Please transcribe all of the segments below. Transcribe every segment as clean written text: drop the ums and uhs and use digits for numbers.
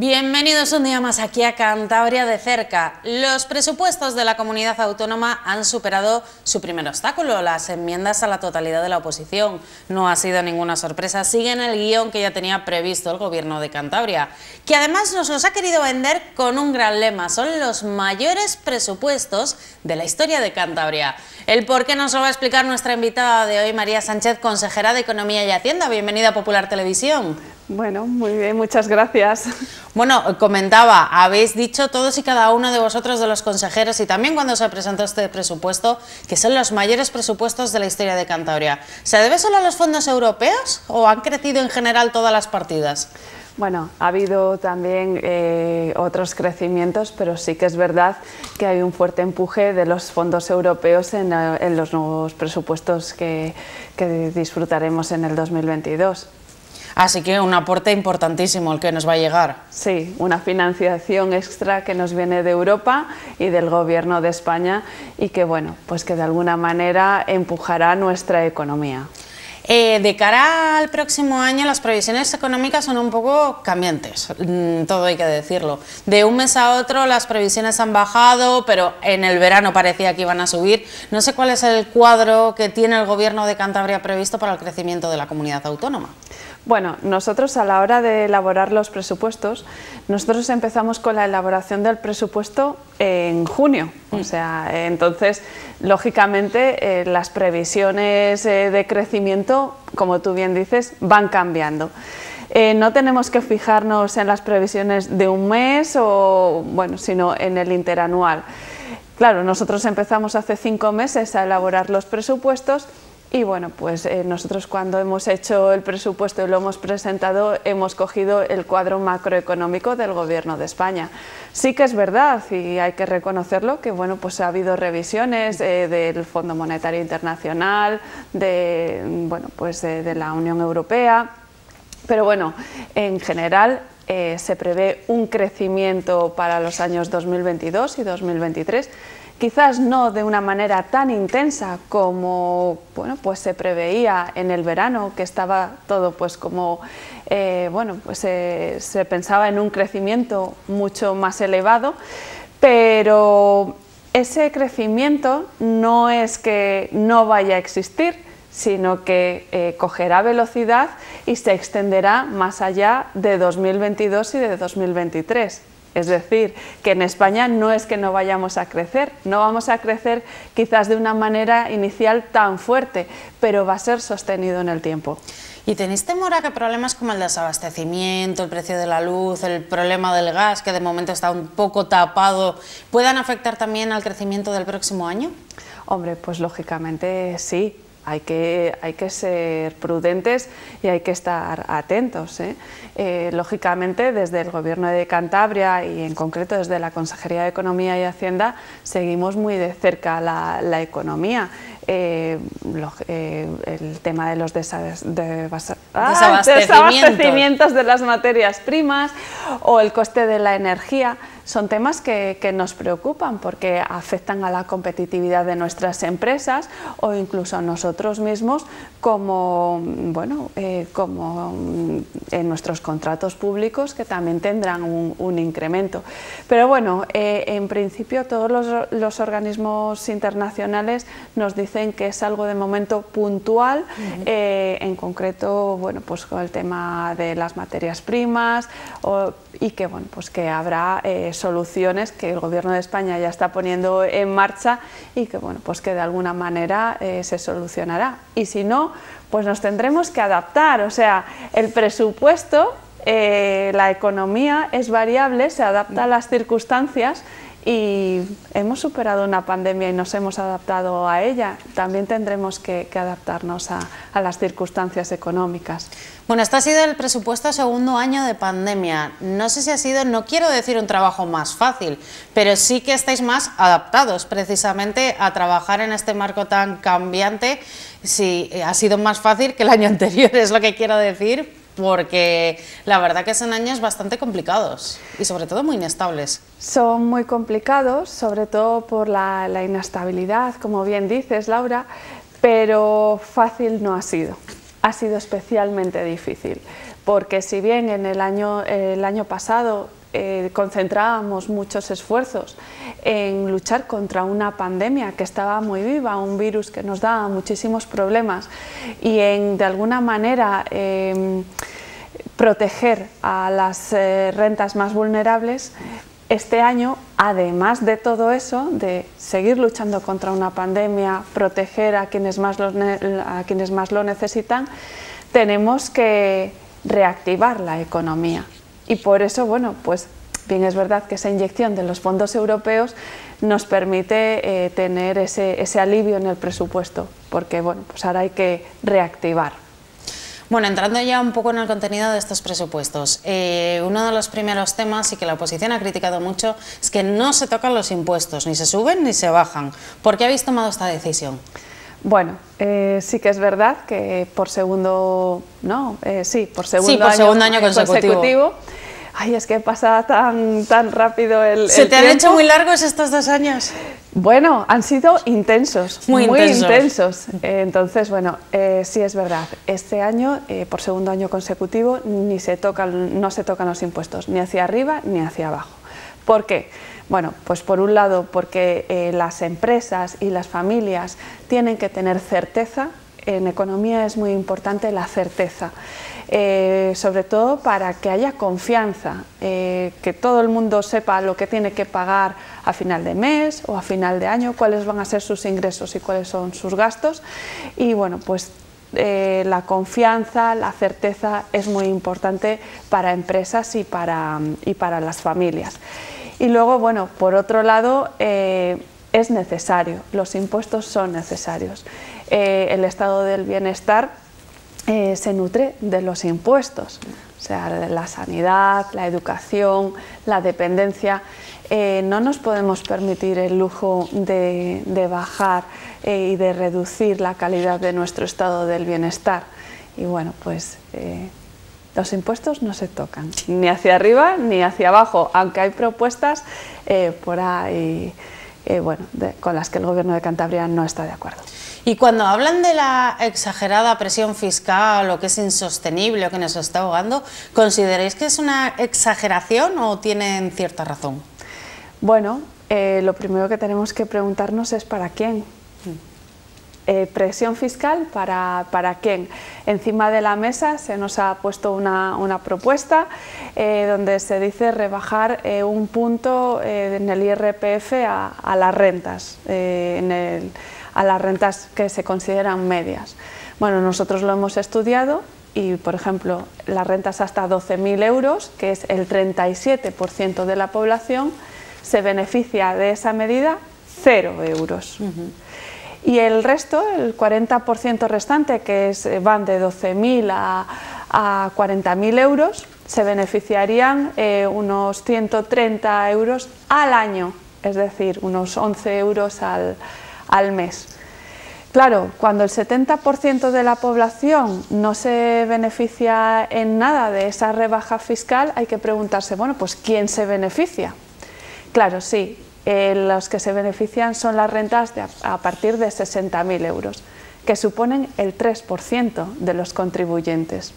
Bienvenidos un día más aquí a Cantabria de cerca. Los presupuestos de la comunidad autónoma han superado su primer obstáculo, las enmiendas a la totalidad de la oposición. No ha sido ninguna sorpresa, siguen el guión que ya tenía previsto el gobierno de Cantabria, que además nos los ha querido vender con un gran lema: son los mayores presupuestos de la historia de Cantabria. El por qué nos lo va a explicar nuestra invitada de hoy, María Sánchez, consejera de Economía y Hacienda. Bienvenida a Popular Televisión. Bueno, muy bien, muchas gracias. Bueno, comentaba, habéis dicho todos y cada uno de vosotros, de los consejeros, y también cuando se presentó este presupuesto, que son los mayores presupuestos de la historia de Cantabria. ¿Se debe solo a los fondos europeos o han crecido en general todas las partidas? Bueno, ha habido también otros crecimientos, pero sí que es verdad que hay un fuerte empuje de los fondos europeos en los nuevos presupuestos que disfrutaremos en el 2022. Así que un aporte importantísimo el que nos va a llegar. Sí, una financiación extra que nos viene de Europa y del Gobierno de España y que, bueno, pues que de alguna manera empujará nuestra economía. De cara al próximo año, las previsiones económicas son un poco cambiantes, todo hay que decirlo. De un mes a otro las previsiones han bajado, pero en el verano parecía que iban a subir. No sé cuál es el cuadro que tiene el Gobierno de Cantabria previsto para el crecimiento de la comunidad autónoma. Bueno, nosotros a la hora de elaborar los presupuestos, nosotros empezamos con la elaboración del presupuesto en junio. O sea, entonces, lógicamente, las previsiones de crecimiento, como tú bien dices, van cambiando. No tenemos que fijarnos en las previsiones de un mes, sino en el interanual. Claro, nosotros empezamos hace 5 meses a elaborar los presupuestos. Y bueno, pues nosotros cuando hemos hecho el presupuesto y lo hemos presentado, hemos cogido el cuadro macroeconómico del Gobierno de España. Sí que es verdad, y hay que reconocerlo, que bueno, pues ha habido revisiones del Fondo Monetario Internacional, de la Unión Europea, pero bueno, en general se prevé un crecimiento para los años 2022 y 2023, quizás no de una manera tan intensa como se preveía en el verano, que estaba todo se pensaba en un crecimiento mucho más elevado, pero ese crecimiento no es que no vaya a existir, sino que cogerá velocidad y se extenderá más allá de 2022 y de 2023. Es decir, que en España no es que no vayamos a crecer, no vamos a crecer quizás de una manera inicial tan fuerte, pero va a ser sostenido en el tiempo. ¿Y tenéis temor a que problemas como el desabastecimiento, el precio de la luz, el problema del gas, que de momento está un poco tapado, puedan afectar también al crecimiento del próximo año? Hombre, pues lógicamente sí. Hay que ser prudentes y hay que estar atentos. Lógicamente, desde el Gobierno de Cantabria y en concreto desde la Consejería de Economía y Hacienda seguimos muy de cerca la economía. El tema de los desabastecimientos de las materias primas o el coste de la energía son temas que nos preocupan porque afectan a la competitividad de nuestras empresas o incluso a nosotros mismos como en nuestros contratos públicos, que también tendrán un incremento. Pero bueno, en principio todos los organismos internacionales nos dicen que es algo de momento puntual, en concreto con el tema de las materias primas y que que habrá soluciones que el Gobierno de España ya está poniendo en marcha y que que de alguna manera se solucionará. Y si no, pues nos tendremos que adaptar. O sea, el presupuesto, la economía es variable, se adapta a las circunstancias y hemos superado una pandemia y nos hemos adaptado a ella. También tendremos que adaptarnos a las circunstancias económicas. Bueno, este ha sido el presupuesto segundo año de pandemia. No sé si ha sido, no quiero decir un trabajo más fácil, pero sí que estáis más adaptados precisamente a trabajar en este marco tan cambiante. Sí, ha sido más fácil que el año anterior, es lo que quiero decir, porque la verdad que son años bastante complicados y sobre todo muy inestables. Son muy complicados, sobre todo por la inestabilidad, como bien dices, Laura, pero fácil no ha sido. Ha sido especialmente difícil, porque si bien en el año pasado concentrábamos muchos esfuerzos en luchar contra una pandemia que estaba muy viva, un virus que nos daba muchísimos problemas, y en de alguna manera proteger a las rentas más vulnerables, este año, además de todo eso, de seguir luchando contra una pandemia, proteger a quienes más lo necesitan, tenemos que reactivar la economía. Y por eso, bueno, pues bien es verdad que esa inyección de los fondos europeos nos permite tener ese alivio en el presupuesto, porque bueno, pues ahora hay que reactivar. Bueno, entrando ya un poco en el contenido de estos presupuestos, uno de los primeros temas, y que la oposición ha criticado mucho, es que no se tocan los impuestos, ni se suben ni se bajan. ¿Por qué habéis tomado esta decisión? Bueno, sí que es verdad que por segundo año consecutivo. Ay, es que pasa tan rápido el ¿Se te tiempo. han hecho muy largos estos 2 años? Bueno, han sido intensos, muy intensos. Entonces, bueno, sí es verdad, este año, por segundo año consecutivo, no se tocan los impuestos, ni hacia arriba ni hacia abajo. ¿Por qué? Bueno, pues por un lado porque las empresas y las familias tienen que tener certeza. En economía es muy importante la certeza, sobre todo para que haya confianza, que todo el mundo sepa lo que tiene que pagar a final de mes o a final de año, cuáles van a ser sus ingresos y cuáles son sus gastos. Y bueno, pues la confianza, la certeza es muy importante para empresas y para las familias. Y luego, bueno, por otro lado, es necesario, los impuestos son necesarios. El estado del bienestar se nutre de los impuestos, o sea, la sanidad, la educación, la dependencia. No nos podemos permitir el lujo de bajar y de reducir la calidad de nuestro estado del bienestar. Y bueno, pues los impuestos no se tocan, ni hacia arriba ni hacia abajo, aunque hay propuestas por ahí con las que el Gobierno de Cantabria no está de acuerdo. Y cuando hablan de la exagerada presión fiscal o que es insostenible o que nos está ahogando, ¿consideráis que es una exageración o tienen cierta razón? Bueno, lo primero que tenemos que preguntarnos es ¿para quién? Presión fiscal, ¿para quién? Encima de la mesa se nos ha puesto una propuesta donde se dice rebajar un punto en el IRPF a las rentas, a las rentas que se consideran medias. Bueno, nosotros lo hemos estudiado y, por ejemplo, las rentas hasta 12.000 euros, que es el 37% de la población, se beneficia de esa medida 0 euros. Y el resto, el 40% restante, que van de 12.000 a 40.000 euros, se beneficiarían unos 130 euros al año, es decir, unos 11 euros al mes. Claro, cuando el 70% de la población no se beneficia en nada de esa rebaja fiscal, hay que preguntarse, bueno, pues ¿quién se beneficia? Claro, sí, los que se benefician son las rentas a partir de 60.000 euros, que suponen el 3% de los contribuyentes.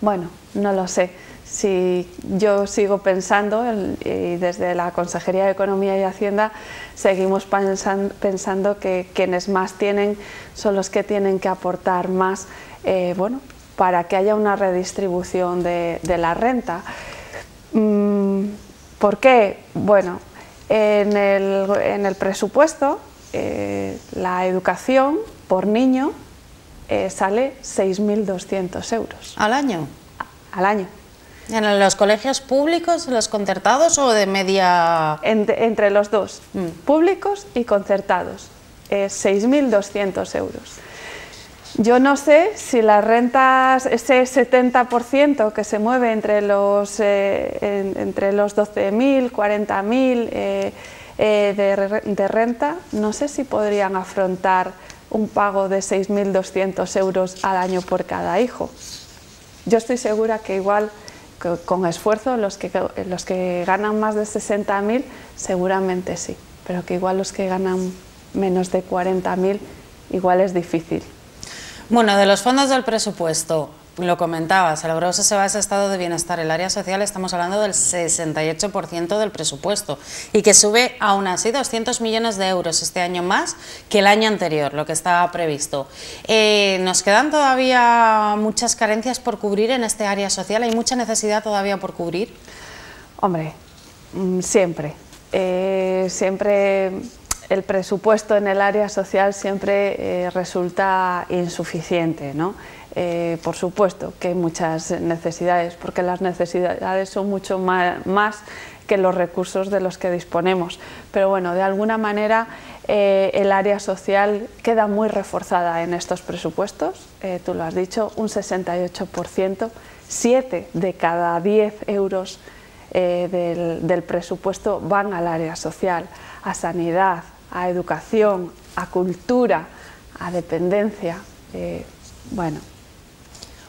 Bueno, no lo sé. Si yo sigo pensando, y desde la Consejería de Economía y Hacienda seguimos pensando que quienes más tienen son los que tienen que aportar más, para que haya una redistribución de la renta. ¿Por qué? Bueno, en el presupuesto la educación por niño sale 6.200 euros. ¿Al año? Al año. ¿En los colegios públicos, los concertados o de media...? Entre los dos, públicos y concertados, 6.200 euros. Yo no sé si las rentas, ese 70% que se mueve entre los 12.000, 40.000 de renta, no sé si podrían afrontar un pago de 6.200 euros al año por cada hijo. Yo estoy segura que igual, con esfuerzo, los que ganan más de 60.000 seguramente sí, pero que igual los que ganan menos de 40.000 igual es difícil. Bueno, de los fondos del presupuesto, lo comentaba, se logró se va a ese estado de bienestar. El área social estamos hablando del 68% del presupuesto y que sube aún así 200 millones de euros este año más que el año anterior, lo que estaba previsto. Nos quedan todavía muchas carencias por cubrir en este área social, hay mucha necesidad todavía por cubrir. Hombre, siempre. Siempre el presupuesto en el área social siempre resulta insuficiente, ¿no? Por supuesto que hay muchas necesidades, porque las necesidades son mucho más que los recursos de los que disponemos, pero bueno, de alguna manera el área social queda muy reforzada en estos presupuestos, tú lo has dicho, un 68%, 7 de cada 10 euros del presupuesto van al área social, a sanidad, a educación, a cultura, a dependencia, bueno.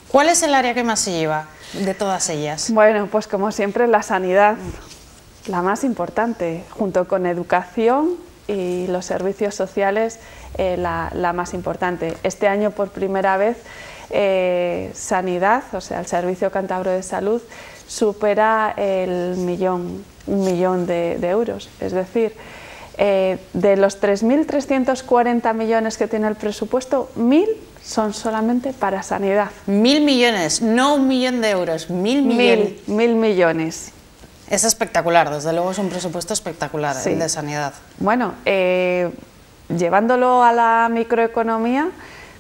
¿Cuál es el área que más se lleva de todas ellas? Bueno, pues como siempre la sanidad, la más importante, junto con educación y los servicios sociales, la más importante. Este año por primera vez sanidad, o sea el Servicio Cántabro de Salud, supera un millón de euros, es decir, de los 3.340 millones que tiene el presupuesto, 1.000 son solamente para sanidad. 1.000 millones, no 1 millón de euros, 1.000 millones. 1.000 millones. Es espectacular, desde luego es un presupuesto espectacular, sí. El de sanidad. Bueno, llevándolo a la microeconomía,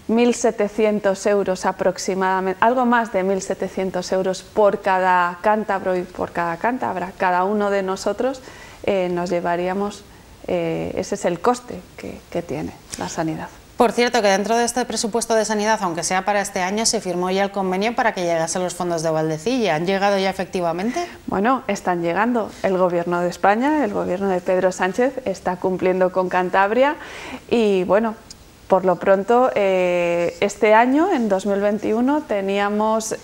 1.700 euros aproximadamente, algo más de 1.700 euros por cada cántabro y por cada cántabra. Cada uno de nosotros nos llevaríamos, ese es el coste que tiene la sanidad. Por cierto, que dentro de este presupuesto de sanidad, aunque sea para este año, se firmó ya el convenio para que llegasen los fondos de Valdecilla. ¿Han llegado ya efectivamente? Bueno, están llegando. El Gobierno de España, el Gobierno de Pedro Sánchez, está cumpliendo con Cantabria y bueno, por lo pronto, este año, en 2021, teníamos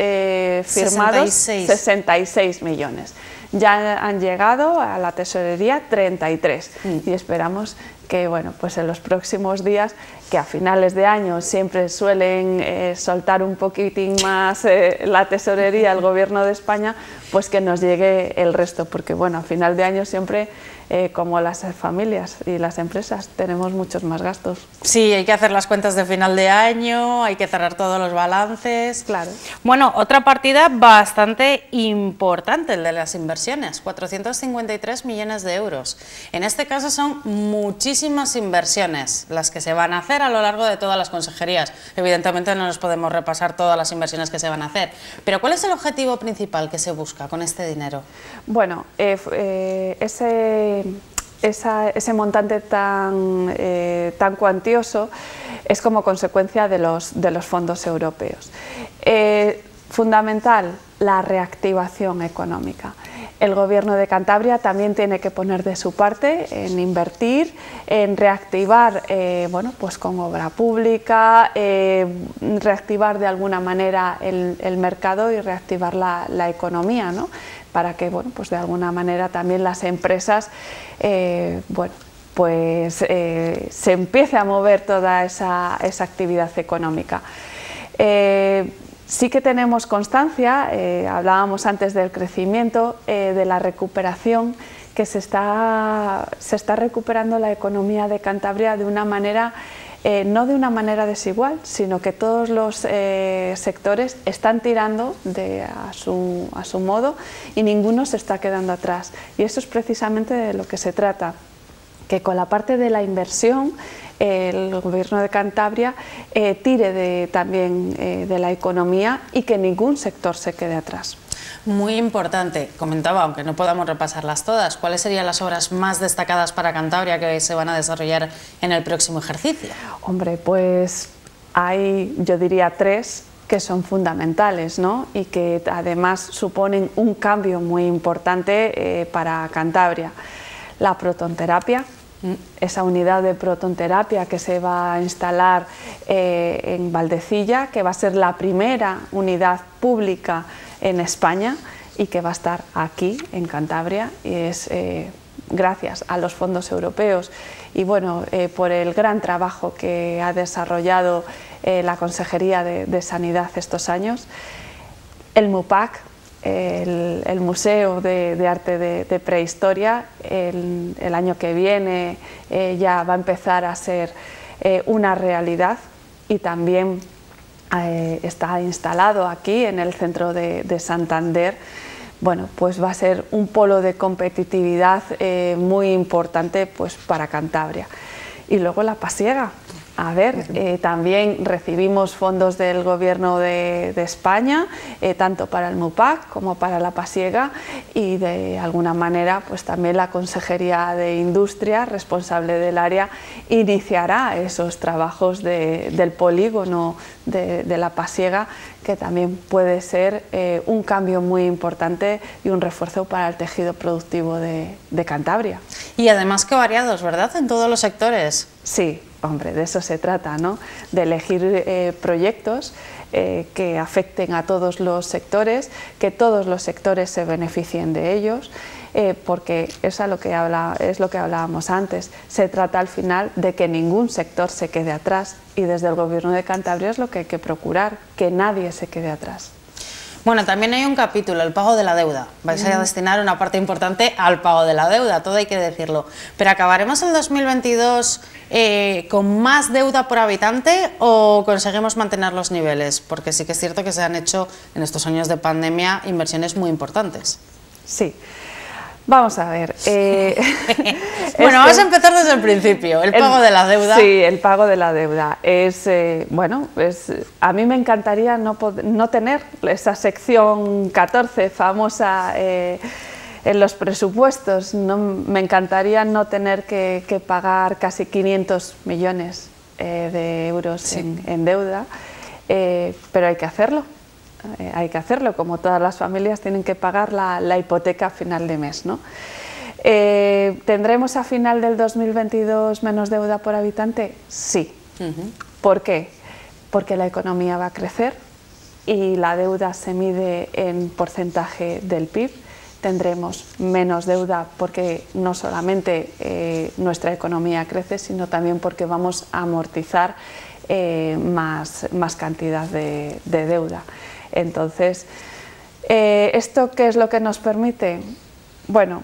firmados 66 millones. Ya han llegado a la tesorería 33 y esperamos que bueno, pues en los próximos días, que a finales de año siempre suelen soltar un poquitín más la tesorería, el Gobierno de España, pues que nos llegue el resto, porque bueno, a final de año siempre, como las familias y las empresas, tenemos muchos más gastos. Sí, hay que hacer las cuentas de final de año, hay que cerrar todos los balances. Claro. Bueno, otra partida bastante importante, el de las inversiones, 453 millones de euros. En este caso son muchísimas inversiones las que se van a hacer a lo largo de todas las consejerías. Evidentemente no nos podemos repasar todas las inversiones que se van a hacer, pero ¿cuál es el objetivo principal que se busca con este dinero? Bueno, ese montante tan cuantioso es como consecuencia de los fondos europeos. Fundamental, la reactivación económica. El Gobierno de Cantabria también tiene que poner de su parte en invertir, en reactivar, bueno, pues con obra pública, reactivar de alguna manera el mercado y reactivar la economía, ¿no? Para que, bueno, pues de alguna manera también las empresas, bueno, pues se empiece a mover toda esa actividad económica. Sí que tenemos constancia, hablábamos antes del crecimiento, de la recuperación, que se está recuperando la economía de Cantabria de una manera, no de una manera desigual, sino que todos los sectores están tirando a su modo y ninguno se está quedando atrás. Y eso es precisamente de lo que se trata, que con la parte de la inversión el Gobierno de Cantabria tire también de la economía y que ningún sector se quede atrás. Muy importante, comentaba, aunque no podamos repasarlas todas, ¿cuáles serían las obras más destacadas para Cantabria que se van a desarrollar en el próximo ejercicio? Hombre, pues hay, yo diría, 3 que son fundamentales, ¿no? Y que además suponen un cambio muy importante para Cantabria. La protonterapia, esa unidad de protonterapia que se va a instalar en Valdecilla, que va a ser la primera unidad pública en España y que va a estar aquí en Cantabria, y es gracias a los fondos europeos y bueno, por el gran trabajo que ha desarrollado la Consejería de Sanidad estos años. El MUPAC, el Museo de Arte de Prehistoria, el año que viene ya va a empezar a ser una realidad, y también está instalado aquí en el centro de Santander. Bueno, pues va a ser un polo de competitividad muy importante, pues, para Cantabria. Y luego la pasiega. A ver, también recibimos fondos del Gobierno de España, tanto para el MUPAC como para la pasiega, y de alguna manera pues también la Consejería de Industria, responsable del área, iniciará esos trabajos del polígono de la pasiega, que también puede ser un cambio muy importante y un refuerzo para el tejido productivo de Cantabria. Y además que variados, ¿verdad?, en todos los sectores. Sí. Hombre, de eso se trata, ¿no? De elegir proyectos que afecten a todos los sectores, que todos los sectores se beneficien de ellos, porque es lo que hablábamos antes. Se trata al final de que ningún sector se quede atrás, y desde el Gobierno de Cantabria es lo que hay que procurar, que nadie se quede atrás. Bueno, también hay un capítulo, el pago de la deuda. Vais a destinar una parte importante al pago de la deuda, todo hay que decirlo. Pero ¿acabaremos el 2022 con más deuda por habitante o conseguimos mantener los niveles? Porque sí que es cierto que se han hecho en estos años de pandemia inversiones muy importantes. Sí. Vamos a ver. Bueno, vamos a empezar desde el principio, el pago de la deuda. Sí, el pago de la deuda. A mí me encantaría no tener esa sección 14 famosa en los presupuestos. Me encantaría no tener que pagar casi 500 millones de euros en deuda, pero hay que hacerlo. Hay que hacerlo, como todas las familias tienen que pagar la hipoteca a final de mes, ¿no? ¿Tendremos a final del 2022 menos deuda por habitante? Sí. ¿Por qué? Porque la economía va a crecer y la deuda se mide en porcentaje del PIB. Tendremos menos deuda porque no solamente nuestra economía crece, sino también porque vamos a amortizar más cantidad de deuda. Entonces, ¿esto qué es lo que nos permite? Bueno,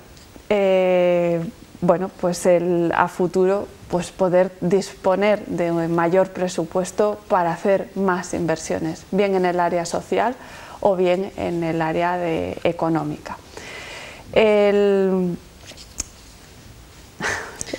pues a futuro pues poder disponer de un mayor presupuesto para hacer más inversiones, bien en el área social o bien en el área económica.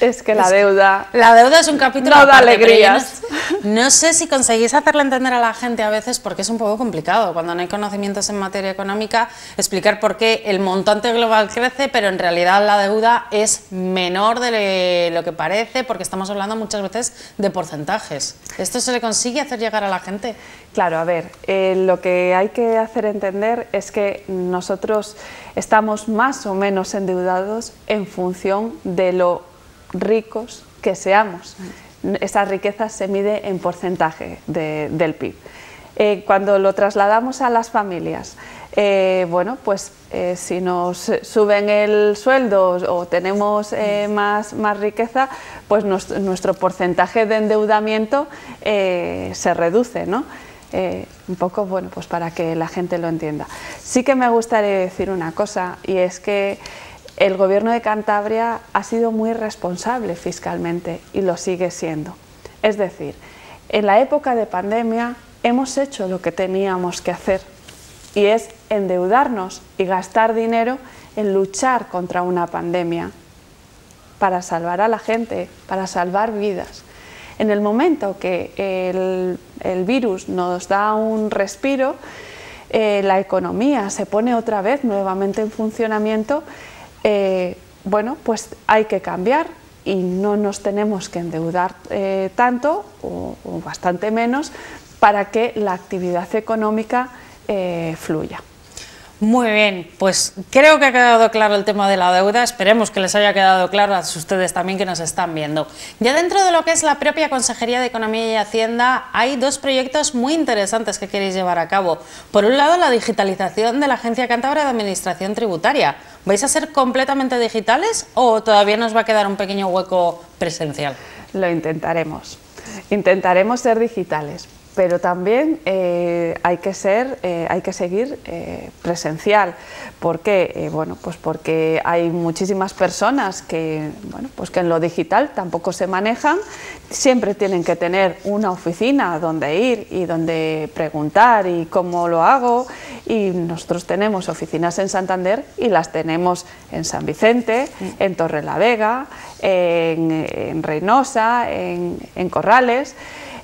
Es que la deuda... La deuda es un capítulo no da aparte, alegrías. No sé si conseguís hacerle entender a la gente a veces, porque es un poco complicado, cuando no hay conocimientos en materia económica, explicar por qué el montante global crece, pero en realidad la deuda es menor de lo que parece, porque estamos hablando muchas veces de porcentajes. ¿Esto se le consigue hacer llegar a la gente? Claro, a ver, lo que hay que hacer entender es que nosotros estamos más o menos endeudados en función de lo ricos que seamos. Esa riqueza se mide en porcentaje del PIB. Cuando lo trasladamos a las familias, si nos suben el sueldo o tenemos más riqueza, pues nuestro porcentaje de endeudamiento se reduce, ¿no? Un poco, pues para que la gente lo entienda. Sí que me gustaría decir una cosa, y es que el Gobierno de Cantabria ha sido muy responsable fiscalmente y lo sigue siendo. Es decir, en la época de pandemia hemos hecho lo que teníamos que hacer, y es endeudarnos y gastar dinero en luchar contra una pandemia para salvar a la gente, para salvar vidas. En el momento que el virus nos da un respiro, la economía se pone otra vez nuevamente en funcionamiento. Pues hay que cambiar y no nos tenemos que endeudar tanto o bastante menos para que la actividad económica fluya. Muy bien, pues creo que ha quedado claro el tema de la deuda, esperemos que les haya quedado claro a ustedes también que nos están viendo. Ya dentro de lo que es la propia Consejería de Economía y Hacienda hay dos proyectos muy interesantes que queréis llevar a cabo. Por un lado, la digitalización de la Agencia Cántabra de Administración Tributaria. ¿Vais a ser completamente digitales o todavía nos va a quedar un pequeño hueco presencial? Lo intentaremos. Intentaremos ser digitales. pero también hay que seguir presencial. ¿Por qué? Bueno, pues porque hay muchísimas personas que, bueno, pues que en lo digital tampoco se manejan, siempre tienen que tener una oficina donde ir y donde preguntar y cómo lo hago, y nosotros tenemos oficinas en Santander y las tenemos en San Vicente, en Torrelavega, en Reynosa, en Corrales,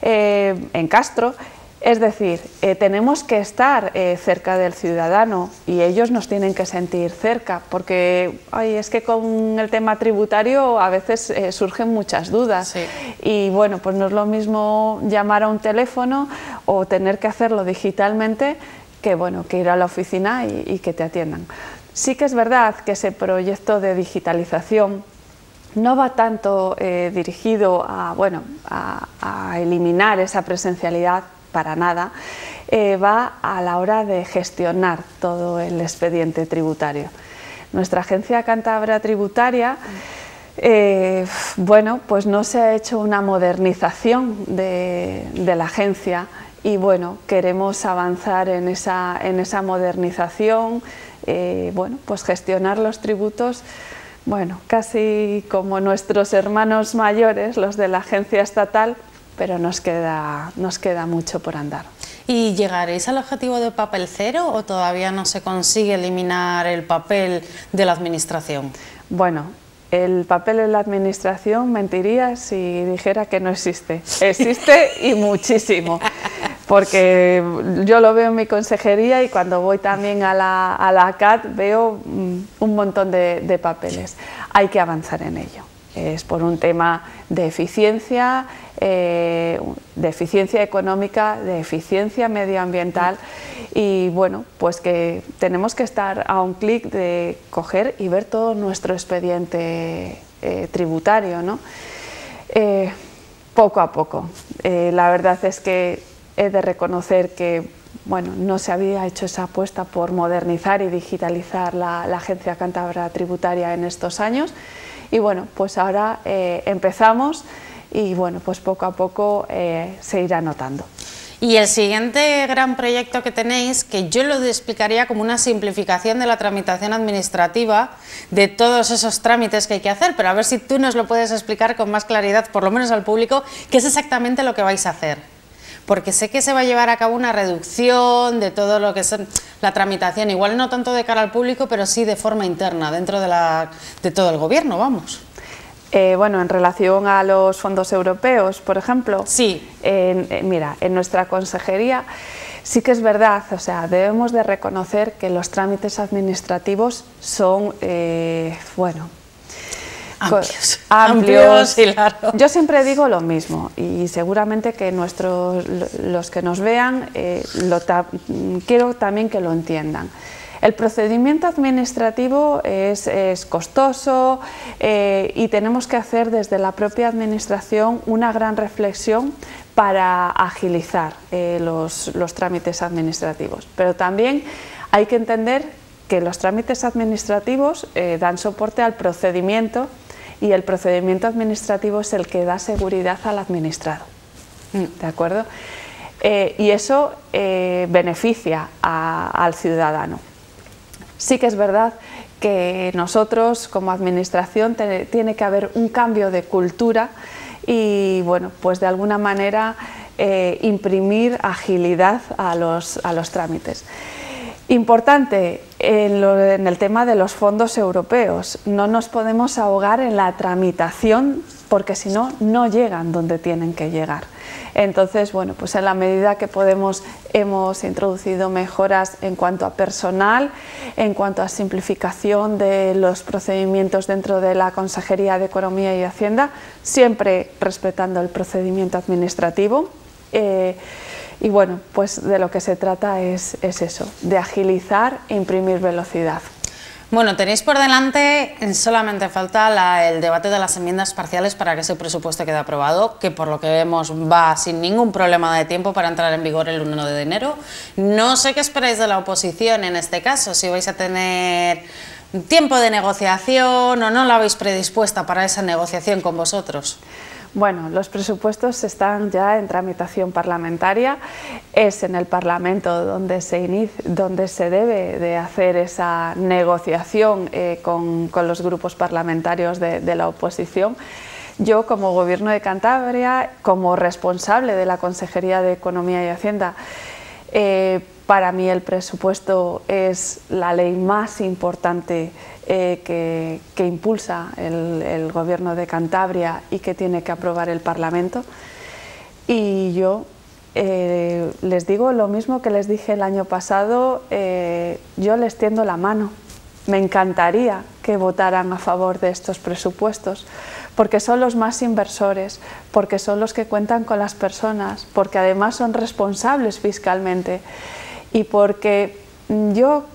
en Castro. Es decir, tenemos que estar cerca del ciudadano y ellos nos tienen que sentir cerca, porque es que con el tema tributario a veces surgen muchas dudas. Sí. Y bueno, pues no es lo mismo llamar a un teléfono o tener que hacerlo digitalmente que, bueno, que ir a la oficina y que te atiendan. Sí que es verdad que ese proyecto de digitalización no va tanto dirigido a, bueno, a eliminar esa presencialidad, para nada, va a la hora de gestionar todo el expediente tributario. Nuestra agencia cántabra tributaria, bueno, pues no se ha hecho una modernización de la agencia, y bueno, queremos avanzar en esa modernización, bueno, pues gestionar los tributos, bueno, casi como nuestros hermanos mayores, los de la agencia estatal, pero nos queda mucho por andar. ¿Y llegaréis al objetivo de papel cero o todavía no se consigue eliminar el papel de la administración? Bueno, el papel en la administración mentiría si dijera que no existe. Existe y muchísimo, porque yo lo veo en mi consejería y cuando voy también a la CAT veo un montón de papeles. Hay que avanzar en ello. Es por un tema de eficiencia económica, de eficiencia medioambiental, y bueno, pues que tenemos que estar a un clic de coger y ver todo nuestro expediente tributario, ¿no? Poco a poco. La verdad es que he de reconocer que, bueno, no se había hecho esa apuesta por modernizar y digitalizar la Agencia Cántabra Tributaria en estos años. Y bueno, pues ahora empezamos y bueno, pues poco a poco se irá notando. Y el siguiente gran proyecto que tenéis, que yo lo explicaría como una simplificación de la tramitación administrativa, de todos esos trámites que hay que hacer, pero a ver si tú nos lo puedes explicar con más claridad, por lo menos al público, qué es exactamente lo que vais a hacer. Porque sé que se va a llevar a cabo una reducción de todo lo que es la tramitación, igual no tanto de cara al público, pero sí de forma interna, dentro de todo el gobierno, vamos. Bueno, en relación a los fondos europeos, por ejemplo, sí. Mira, en nuestra consejería sí que es verdad, o sea, debemos de reconocer que los trámites administrativos son, bueno, amplios y largos. Yo siempre digo lo mismo y seguramente que los que nos vean quiero también que lo entiendan. El procedimiento administrativo es costoso y tenemos que hacer desde la propia administración una gran reflexión para agilizar los trámites administrativos. Pero también hay que entender que los trámites administrativos dan soporte al procedimiento, y el procedimiento administrativo es el que da seguridad al administrado, ¿de acuerdo? Y eso beneficia al ciudadano. Sí que es verdad que nosotros como administración tiene que haber un cambio de cultura y bueno, pues de alguna manera imprimir agilidad a los trámites. Importante en el tema de los fondos europeos, no nos podemos ahogar en la tramitación porque si no, no llegan donde tienen que llegar. Entonces, bueno, pues en la medida que podemos hemos introducido mejoras en cuanto a personal, en cuanto a simplificación de los procedimientos dentro de la Consejería de Economía y Hacienda, siempre respetando el procedimiento administrativo. Y bueno, pues de lo que se trata es eso, de agilizar e imprimir velocidad. Bueno, tenéis por delante, solamente falta el debate de las enmiendas parciales para que ese presupuesto quede aprobado, que por lo que vemos va sin ningún problema de tiempo para entrar en vigor el 1 de enero. No sé qué esperáis de la oposición en este caso, si vais a tener tiempo de negociación o no la habéis predispuesta para esa negociación con vosotros. Bueno, los presupuestos están ya en tramitación parlamentaria, es en el Parlamento donde se debe de hacer esa negociación con los grupos parlamentarios de la oposición. Yo, como Gobierno de Cantabria, como responsable de la Consejería de Economía y Hacienda, para mí el presupuesto es la ley más importante que impulsa el Gobierno de Cantabria y que tiene que aprobar el Parlamento. Y yo les digo lo mismo que les dije el año pasado, yo les tiendo la mano. Me encantaría que votaran a favor de estos presupuestos, porque son los más inversores, porque son los que cuentan con las personas, porque además son responsables fiscalmente y porque yo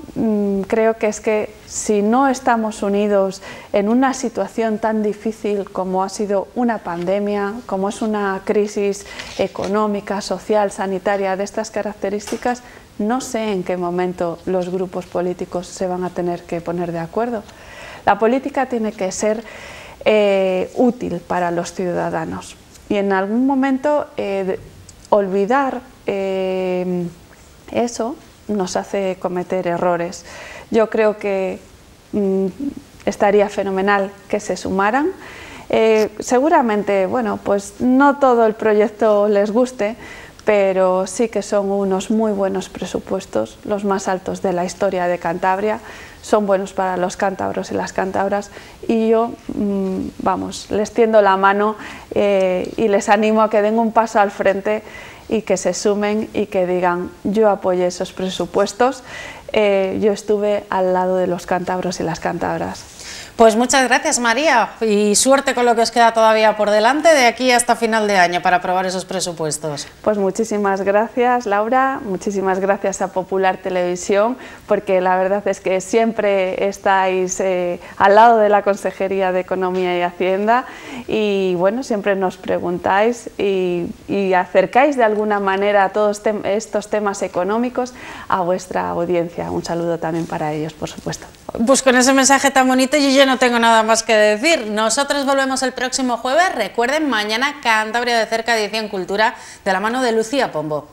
creo que es que si no estamos unidos en una situación tan difícil como ha sido una pandemia, como es una crisis económica, social, sanitaria de estas características, no sé en qué momento los grupos políticos se van a tener que poner de acuerdo. La política tiene que ser útil para los ciudadanos y en algún momento olvidar eso nos hace cometer errores. Yo creo que estaría fenomenal que se sumaran. Seguramente, bueno, pues no todo el proyecto les guste, pero sí que son unos muy buenos presupuestos, los más altos de la historia de Cantabria, son buenos para los cántabros y las cántabras y yo, vamos, les tiendo la mano y les animo a que den un paso al frente y que se sumen y que digan, yo apoyé esos presupuestos, yo estuve al lado de los cántabros y las cántabras. Pues muchas gracias, María, y suerte con lo que os queda todavía por delante de aquí hasta final de año para aprobar esos presupuestos. Pues muchísimas gracias, Laura, muchísimas gracias a Popular Televisión, porque la verdad es que siempre estáis al lado de la Consejería de Economía y Hacienda y bueno, siempre nos preguntáis y acercáis de alguna manera a todos estos temas económicos a vuestra audiencia. Un saludo también para ellos, por supuesto. Pues con ese mensaje tan bonito yo ya no tengo nada más que decir. Nosotros volvemos el próximo jueves. Recuerden, mañana Cantabria de Cerca, edición Cultura, de la mano de Lucía Pombo.